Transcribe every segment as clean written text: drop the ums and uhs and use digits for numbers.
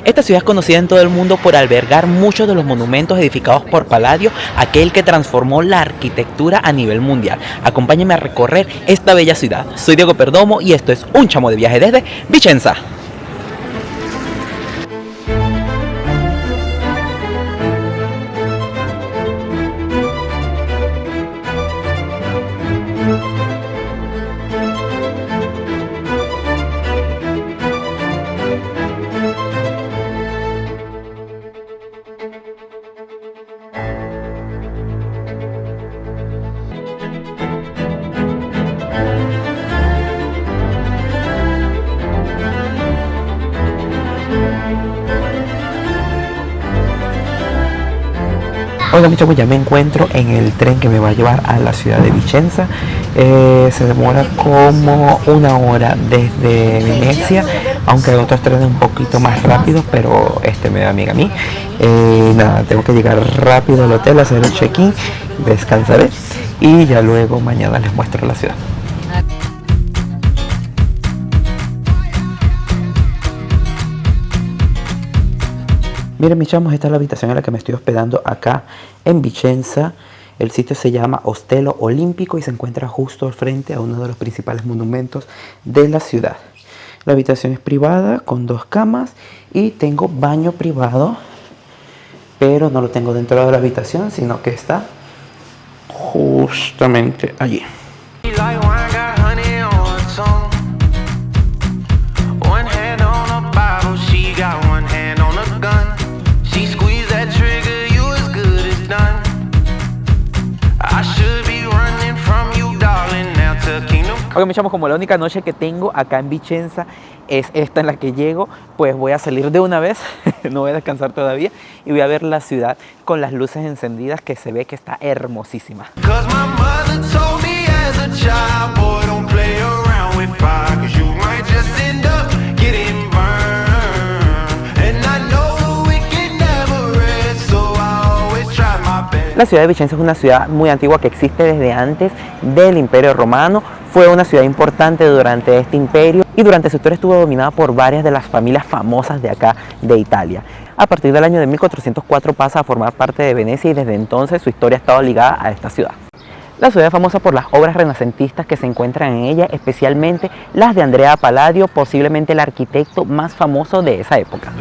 Esta ciudad es conocida en todo el mundo por albergar muchos de los monumentos edificados por Palladio, aquel que transformó la arquitectura a nivel mundial. Acompáñenme a recorrer esta bella ciudad. Soy Diego Perdomo y esto es Un Chamo de Viaje desde Vicenza. Oigan, mis chavos, ya me encuentro en el tren que me va a llevar a la ciudad de Vicenza. Se demora como 1 hora desde Venecia, aunque hay otros trenes un poquito más rápidos, pero este me da amiga a mí. Nada, tengo que llegar rápido al hotel, hacer el check-in, descansaré y ya luego mañana les muestro la ciudad. Miren, mis chamos, esta es la habitación en la que me estoy hospedando acá en Vicenza. El sitio se llama Ostello Olimpico y se encuentra justo al frente a uno de los principales monumentos de la ciudad. La habitación es privada con 2 camas y tengo baño privado, pero no lo tengo dentro de la habitación, sino que está justamente allí. Oigan, me llamo, como la única noche que tengo acá en Vicenza es esta en la que llego, pues voy a salir de una vez, no voy a descansar todavía y voy a ver la ciudad con las luces encendidas, que se ve que está hermosísima. La ciudad de Vicenza es una ciudad muy antigua que existe desde antes del Imperio Romano. Fue una ciudad importante durante este imperio y durante su historia estuvo dominada por varias de las familias famosas de acá de Italia. A partir del año de 1404 pasa a formar parte de Venecia y desde entonces su historia ha estado ligada a esta ciudad. La ciudad es famosa por las obras renacentistas que se encuentran en ella, especialmente las de Andrea Palladio, posiblemente el arquitecto más famoso de esa época.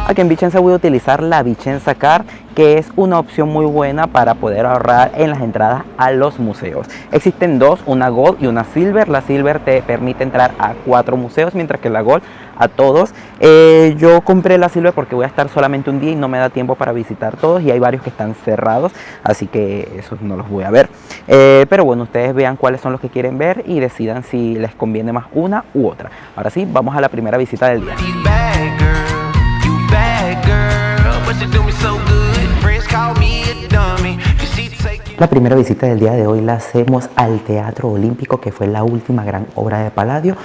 Aquí en Vicenza voy a utilizar la Vicenza Card, que es una opción muy buena para poder ahorrar en las entradas a los museos. Existen 2, una Gold y una Silver. La Silver te permite entrar a 4 museos, mientras que la Gold a todos. Yo compré la Silver porque voy a estar solamente un día y no me da tiempo para visitar todos, y hay varios que están cerrados, así que esos no los voy a ver. Pero bueno, ustedes vean cuáles son los que quieren ver y decidan si les conviene más una u otra. Ahora sí, vamos a la primera visita del día. La primera visita del día de hoy la hacemos al Teatro Olímpico, que fue la última gran obra de Palladio,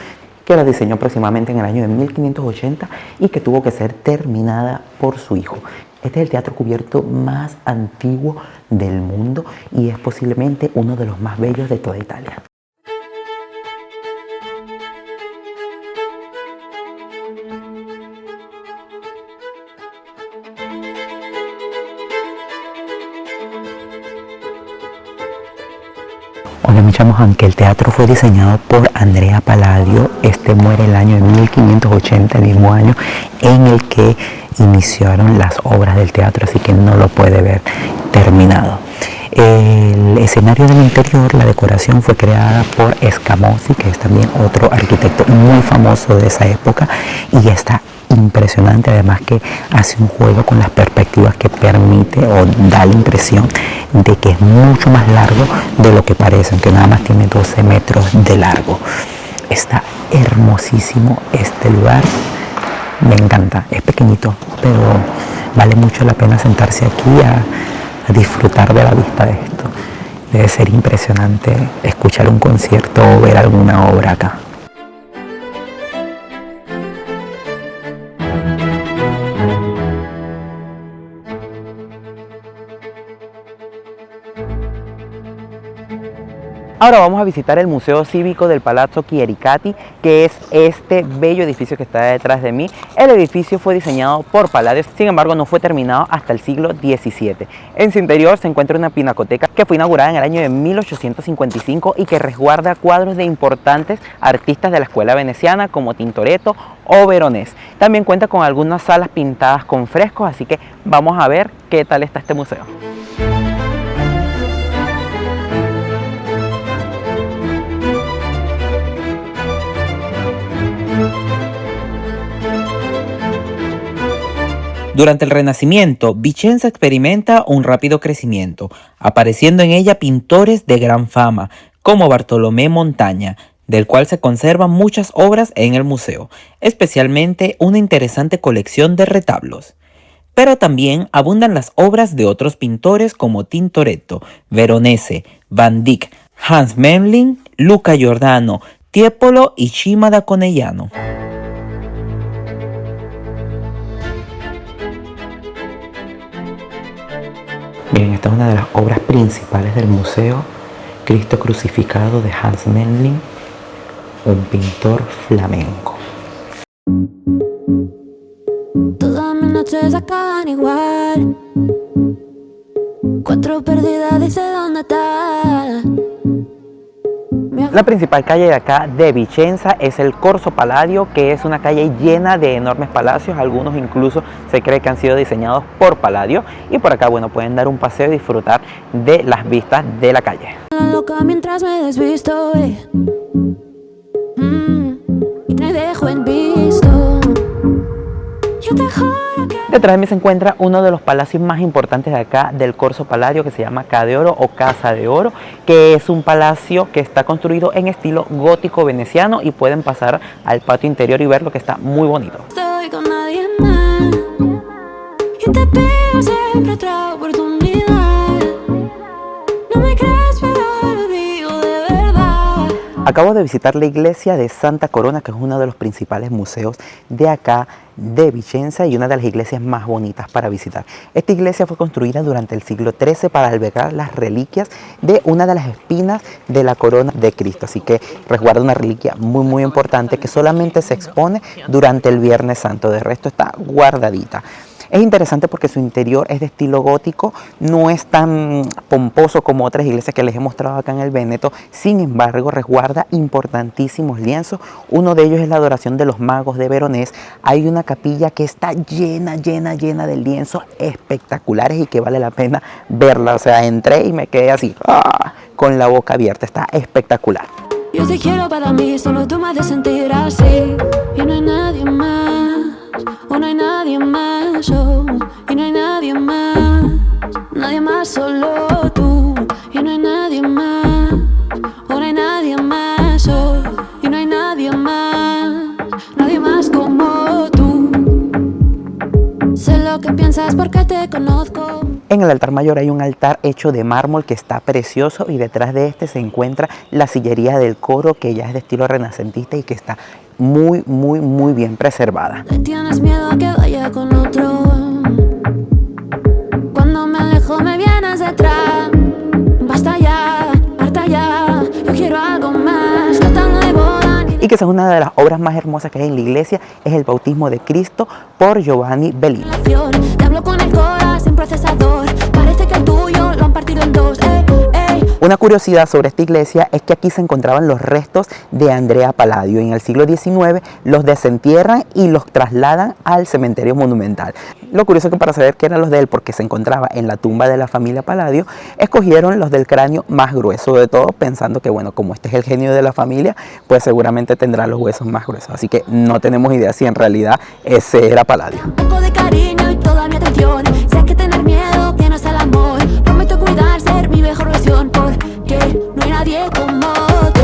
que la diseñó aproximadamente en el año de 1580 y que tuvo que ser terminada por su hijo. Este es el teatro cubierto más antiguo del mundo y es posiblemente uno de los más bellos de toda Italia. Hola, mis chamos, aunque el teatro fue diseñado por Andrea Palladio, este muere el año de 1580, el mismo año en el que iniciaron las obras del teatro, así que no lo puede ver terminado. El escenario del interior, la decoración, fue creada por Scamozzi, que es también otro arquitecto muy famoso de esa época, y está impresionante, además que hace un juego con las perspectivas que permite o da la impresión de que es mucho más largo de lo que parece, aunque nada más tiene 12 metros de largo. Está hermosísimo este lugar, me encanta, es pequeñito, pero vale mucho la pena sentarse aquí a disfrutar de la vista de esto. Debe ser impresionante escuchar un concierto o ver alguna obra acá. Ahora vamos a visitar el Museo Cívico del Palazzo Chiericati, que es este bello edificio que está detrás de mí. El edificio fue diseñado por Palladio, sin embargo no fue terminado hasta el siglo XVII. En su interior se encuentra una pinacoteca que fue inaugurada en el año de 1855 y que resguarda cuadros de importantes artistas de la escuela veneciana como Tintoretto o Veronese. También cuenta con algunas salas pintadas con frescos, así que vamos a ver qué tal está este museo. Durante el Renacimiento, Vicenza experimenta un rápido crecimiento, apareciendo en ella pintores de gran fama, como Bartolomé Montagna, del cual se conservan muchas obras en el museo, especialmente una interesante colección de retablos. Pero también abundan las obras de otros pintores como Tintoretto, Veronese, Van Dyck, Hans Memling, Luca Giordano, Tiepolo y Cima da Conegliano. Miren, esta es una de las obras principales del museo, Cristo crucificado de Hans Memling, un pintor flamenco. Todas mis noches acaban igual. 4 perdidas, dice dónde está. La principal calle de acá de Vicenza es el Corso Palladio, que es una calle llena de enormes palacios, algunos incluso se cree que han sido diseñados por Palladio, y por acá, bueno, pueden dar un paseo y disfrutar de las vistas de la calle. Loca mientras me desvisto, y te dejo en visto. Yo te juro que... Detrás de mí se encuentra uno de los palacios más importantes de acá del Corso Palladio, que se llama Ca' d'Oro o Casa de Oro, que es un palacio que está construido en estilo gótico veneciano, y pueden pasar al patio interior y verlo, que está muy bonito. Estoy con nadie más. Yo te pido siempre otra oportunidad. No me crees, pero lo digo de verdad. Acabo de visitar la iglesia de Santa Corona, que es uno de los principales museos de acá de Vicenza y una de las iglesias más bonitas para visitar. Esta iglesia fue construida durante el siglo XIII para albergar las reliquias de una de las espinas de la corona de Cristo, así que resguarda una reliquia muy importante que solamente se expone durante el Viernes Santo, de resto está guardadita. Es interesante porque su interior es de estilo gótico, no es tan pomposo como otras iglesias que les he mostrado acá en el Véneto, sin embargo resguarda importantísimos lienzos. Uno de ellos es la adoración de los magos de Veronese. Hay una capilla que está llena de lienzos espectaculares y que vale la pena verla, o sea, entré y me quedé así, con la boca abierta, está espectacular. Yo te quiero para mí, solo tú me haces sentir así. Y no hay nadie más, o no hay nadie más, oh, y no hay nadie más, solo tú. Y no hay nadie más, o no hay nadie más, oh, y no hay nadie más como tú. Sé lo que piensas porque te conozco. En el altar mayor hay un altar hecho de mármol que está precioso, y detrás de este se encuentra la sillería del coro, que ya es de estilo renacentista y que está muy bien preservada. Le tienes miedo a que vaya con otro. Cuando me alejo me vienes detrás. Basta ya, harta ya. Yo quiero algo más, no tan nuevo. Y que esa es una de las obras más hermosas que hay en la iglesia, es el bautismo de Cristo por Giovanni Bellini. Te hablo con el corazón sin procesador. Parece que el tuyo lo han partido en dos. Una curiosidad sobre esta iglesia es que aquí se encontraban los restos de Andrea Palladio. En el siglo XIX los desentierran y los trasladan al cementerio monumental. Lo curioso es que para saber qué eran los de él, porque se encontraba en la tumba de la familia Palladio, escogieron los del cráneo más grueso de todo, pensando que, bueno, como este es el genio de la familia, pues seguramente tendrá los huesos más gruesos. Así que no tenemos idea si en realidad ese era Palladio. Un poco de cariño y toda mi atención. Sé que tener miedo tienes el amor. Prometo cuidar, ser mi mejor versión, porque no hay nadie como tú.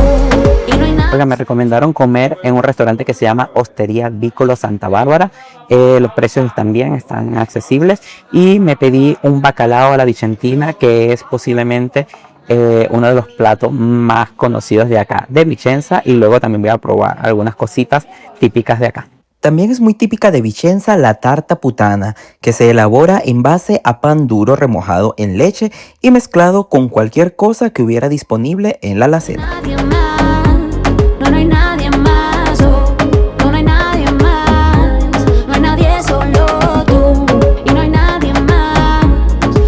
Y no hay nada. Oiga, me recomendaron comer en un restaurante que se llama Osteria Vicolo Santa Bárbara. Los precios también están accesibles, y me pedí un bacalao a la vicentina, que es posiblemente uno de los platos más conocidos de acá de Vicenza, y luego también voy a probar algunas cositas típicas de acá. También es muy típica de Vicenza la tarta putana, que se elabora en base a pan duro remojado en leche y mezclado con cualquier cosa que hubiera disponible en la alacena. Nadie más, no, no hay nadie más, oh, no, no hay nadie más, no hay nadie, solo tú, y no hay nadie más,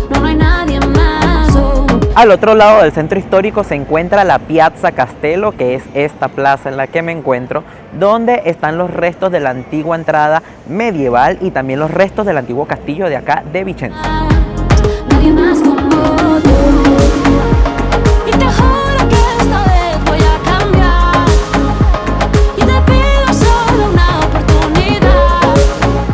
no, no hay nadie más, oh. Al otro lado del centro histórico se encuentra la Piazza Castello, que es esta plaza en la que me encuentro, donde están los restos de la antigua entrada medieval y también los restos del antiguo castillo de acá de Vicenza. Nadie más como tú, y te juro que esta vez voy a cambiar, y te pido solo una oportunidad.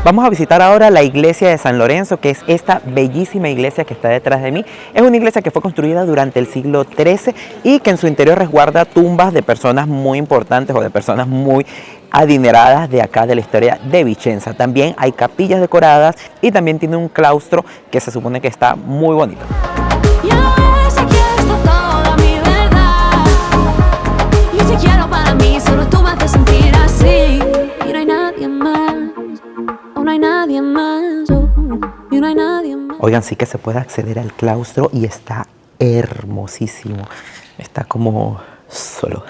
Vamos a visitar ahora la iglesia de San Lorenzo, que es esta bellísima iglesia que está detrás de mí. Es una iglesia que fue construida durante el siglo XIII y que en su interior resguarda tumbas de personas muy importantes o de personas muy adineradas de acá de la historia de Vicenza. También hay capillas decoradas y también tiene un claustro que se supone que está muy bonito. Y ahora sé que está toda mi verdad, y te quiero para mí, solo tú me haces sentir así, y no hay nadie más, oh, no hay nadie más, oh, y no hay nadie más. Oigan, sí que se puede acceder al claustro y está hermosísimo. Está como solo.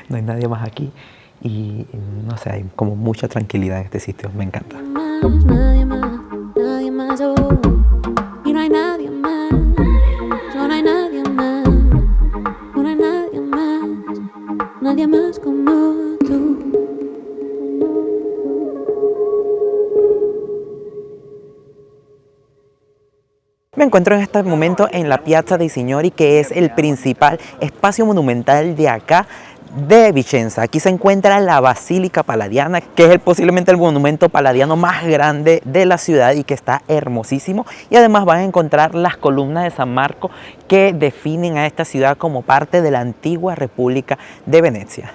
No hay nadie más aquí y no sé, hay como mucha tranquilidad en este sitio. Me encanta. Nadie más, oh, y no hay nadie más, oh, no hay nadie más, oh, no hay nadie más como tú. Me encuentro en este momento en la Piazza dei Signori, que es el principal espacio monumental de acá de Vicenza. Aquí se encuentra la Basílica Palladiana, que es posiblemente el monumento palladiano más grande de la ciudad y que está hermosísimo. Y además van a encontrar las columnas de San Marco que definen a esta ciudad como parte de la antigua República de Venecia.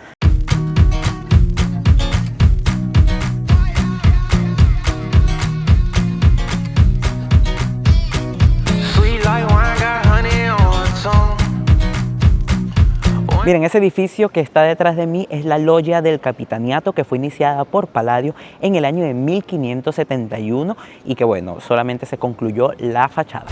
Miren, ese edificio que está detrás de mí es la Loggia del Capitaniato, que fue iniciada por Palladio en el año de 1571 y que, bueno, solamente se concluyó la fachada.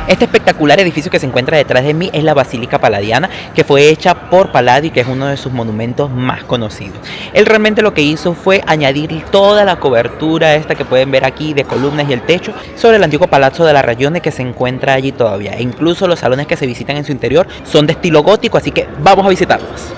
Este espectacular edificio que se encuentra detrás de mí es la Basílica Palladiana, que fue hecha por Palladio y que es uno de sus monumentos más conocidos. Él realmente lo que hizo fue añadir toda la cobertura esta que pueden ver aquí de columnas y el techo sobre el antiguo Palazzo della Ragione que se encuentra allí todavía. E incluso los salones que se visitan en su interior son de estilo gótico, así que vamos a visitarlos.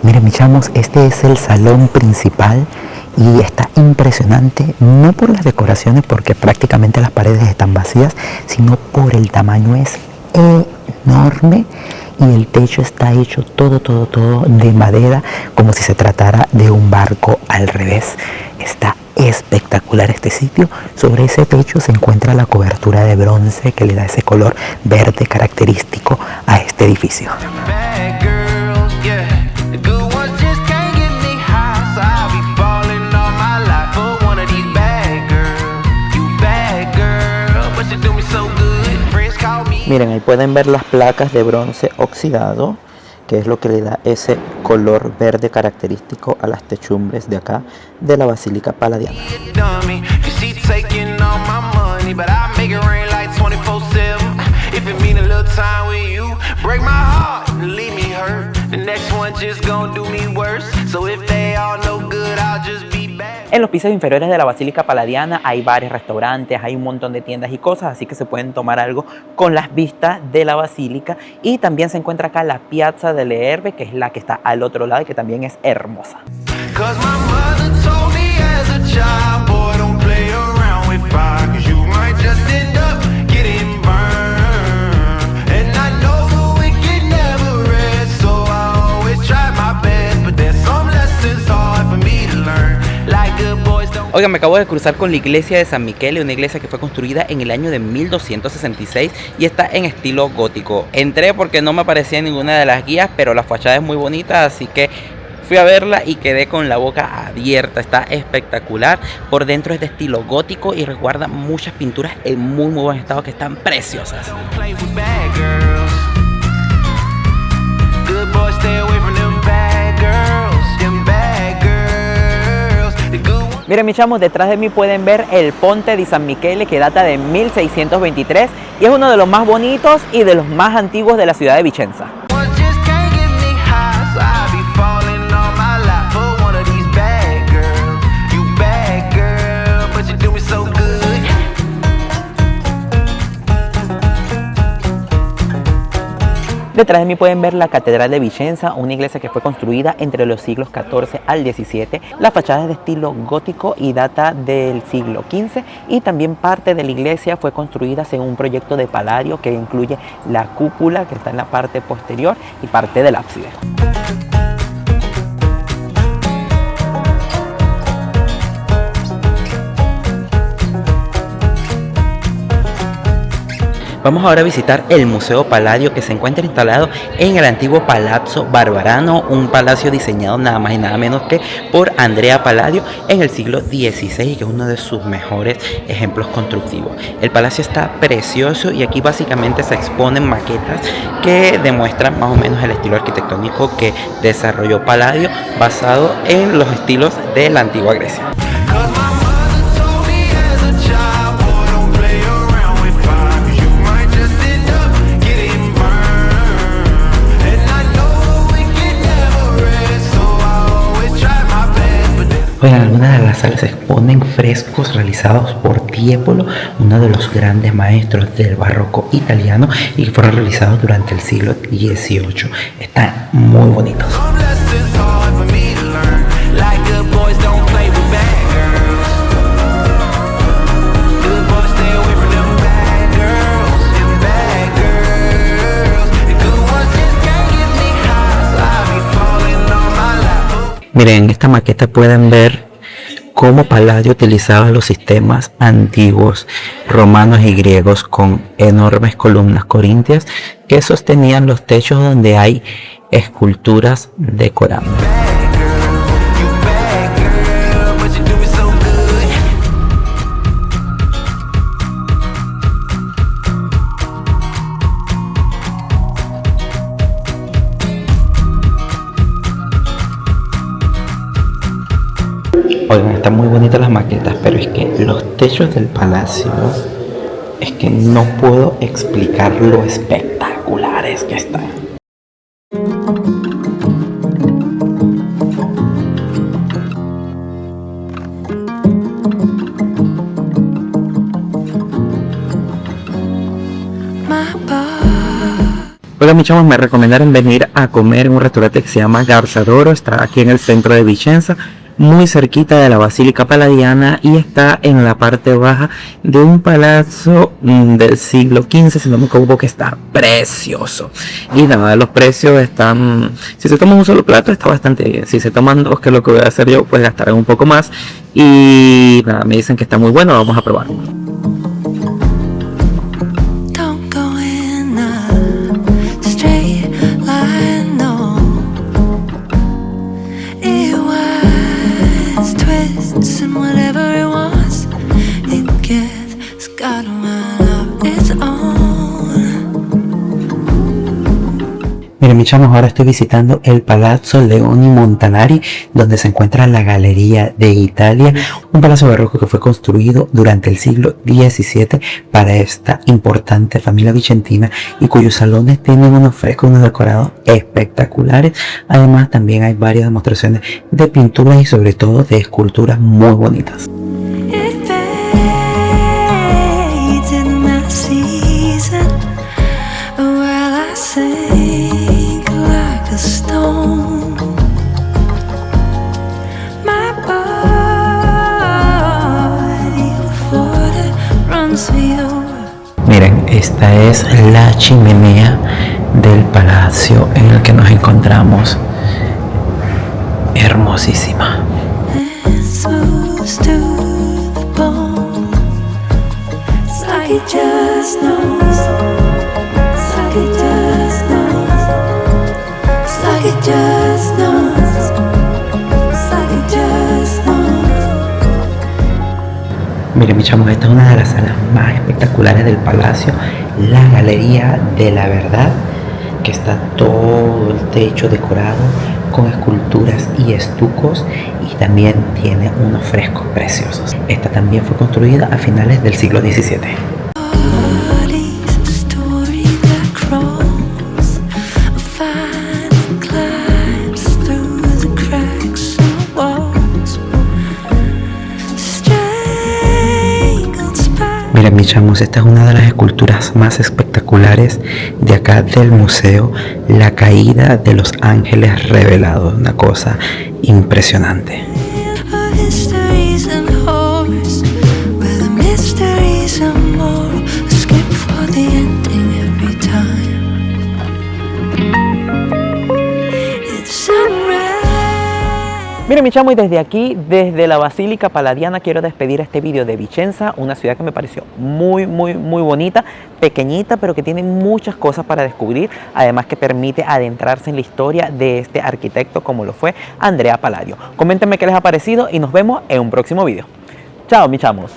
Miren, mis chamos, este es el salón principal y está impresionante, no por las decoraciones, porque prácticamente las paredes están vacías, sino por el tamaño. Es enorme y el techo está hecho todo de madera, como si se tratara de un barco al revés. Está espectacular este sitio. Sobre ese techo se encuentra la cobertura de bronce que le da ese color verde característico a este edificio. Miren, ahí pueden ver las placas de bronce oxidado, que es lo que le da ese color verde característico a las techumbres de acá de la Basílica Palladiana. En los pisos inferiores de la Basílica Palladiana hay bares, restaurantes, hay un montón de tiendas y cosas, así que se pueden tomar algo con las vistas de la Basílica. Y también se encuentra acá la Piazza delle Erbe, que es la que está al otro lado y que también es hermosa. Oigan, me acabo de cruzar con la iglesia de San Michele, una iglesia que fue construida en el año de 1266 y está en estilo gótico. Entré porque no me aparecía en ninguna de las guías, pero la fachada es muy bonita, así que fui a verla y quedé con la boca abierta. Está espectacular. Por dentro es de estilo gótico y resguarda muchas pinturas en muy buen estado que están preciosas. Miren mis chamos, detrás de mí pueden ver el Ponte di San Michele, que data de 1623 y es uno de los más bonitos y de los más antiguos de la ciudad de Vicenza. Detrás de mí pueden ver la Catedral de Vicenza, una iglesia que fue construida entre los siglos XIV al XVII. La fachada es de estilo gótico y data del siglo XV y también parte de la iglesia fue construida según un proyecto de Palladio que incluye la cúpula que está en la parte posterior y parte del ábside. Vamos ahora a visitar el Museo Palladio, que se encuentra instalado en el antiguo Palazzo Barbarano, un palacio diseñado nada más y nada menos que por Andrea Palladio en el siglo XVI y que es uno de sus mejores ejemplos constructivos. El palacio está precioso y aquí básicamente se exponen maquetas que demuestran más o menos el estilo arquitectónico que desarrolló Palladio basado en los estilos de la antigua Grecia. Oigan, en algunas de las salas se exponen frescos realizados por Tiepolo, uno de los grandes maestros del barroco italiano y que fueron realizados durante el siglo XVIII. Están muy bonitos. Miren, en esta maqueta pueden ver cómo Palladio utilizaba los sistemas antiguos romanos y griegos con enormes columnas corintias que sostenían los techos donde hay esculturas decorando. Oigan, están muy bonitas las maquetas, pero es que los techos del palacio, es que no puedo explicar lo espectaculares que están. Hola mis chavos, me recomendaron venir a comer en un restaurante que se llama Garza d'Oro, está aquí en el centro de Vicenza, muy cerquita de la Basílica Palladiana y está en la parte baja de un palazzo del siglo XV, si no me equivoco, que está precioso. Y nada, los precios están, si se toman un solo plato está bastante bien, si se toman dos, que es lo que voy a hacer yo, pues gastaré un poco más. Y nada, me dicen que está muy bueno, vamos a probarlo. Miren mis chamos, ahora estoy visitando el Palazzo Leoni Montanari, donde se encuentra la Galería de Italia, un palacio barroco que fue construido durante el siglo XVII para esta importante familia vicentina y cuyos salones tienen unos frescos, unos decorados espectaculares. Además también hay varias demostraciones de pinturas y sobre todo de esculturas muy bonitas. Miren, esta es la chimenea del palacio en el que nos encontramos. Hermosísima. smooth to the bone. It's like he just knows. It's like he just knows. It's like he just knows. It's like he just knows. Miren, mis chamos, esta es una de las salas más espectaculares del palacio, la Galería de la Verdad, que está todo el techo decorado con esculturas y estucos, y también tiene unos frescos preciosos. Esta también fue construida a finales del siglo XVII. Miren, mis chamos, esta es una de las esculturas más espectaculares de acá del museo, la caída de los ángeles revelados, una cosa impresionante. Miren, mi chamo, y desde aquí, desde la Basílica Palladiana, quiero despedir este vídeo de Vicenza, una ciudad que me pareció muy bonita, pequeñita, pero que tiene muchas cosas para descubrir, además que permite adentrarse en la historia de este arquitecto como lo fue Andrea Palladio. Coméntenme qué les ha parecido y nos vemos en un próximo vídeo. Chao, mi chamos.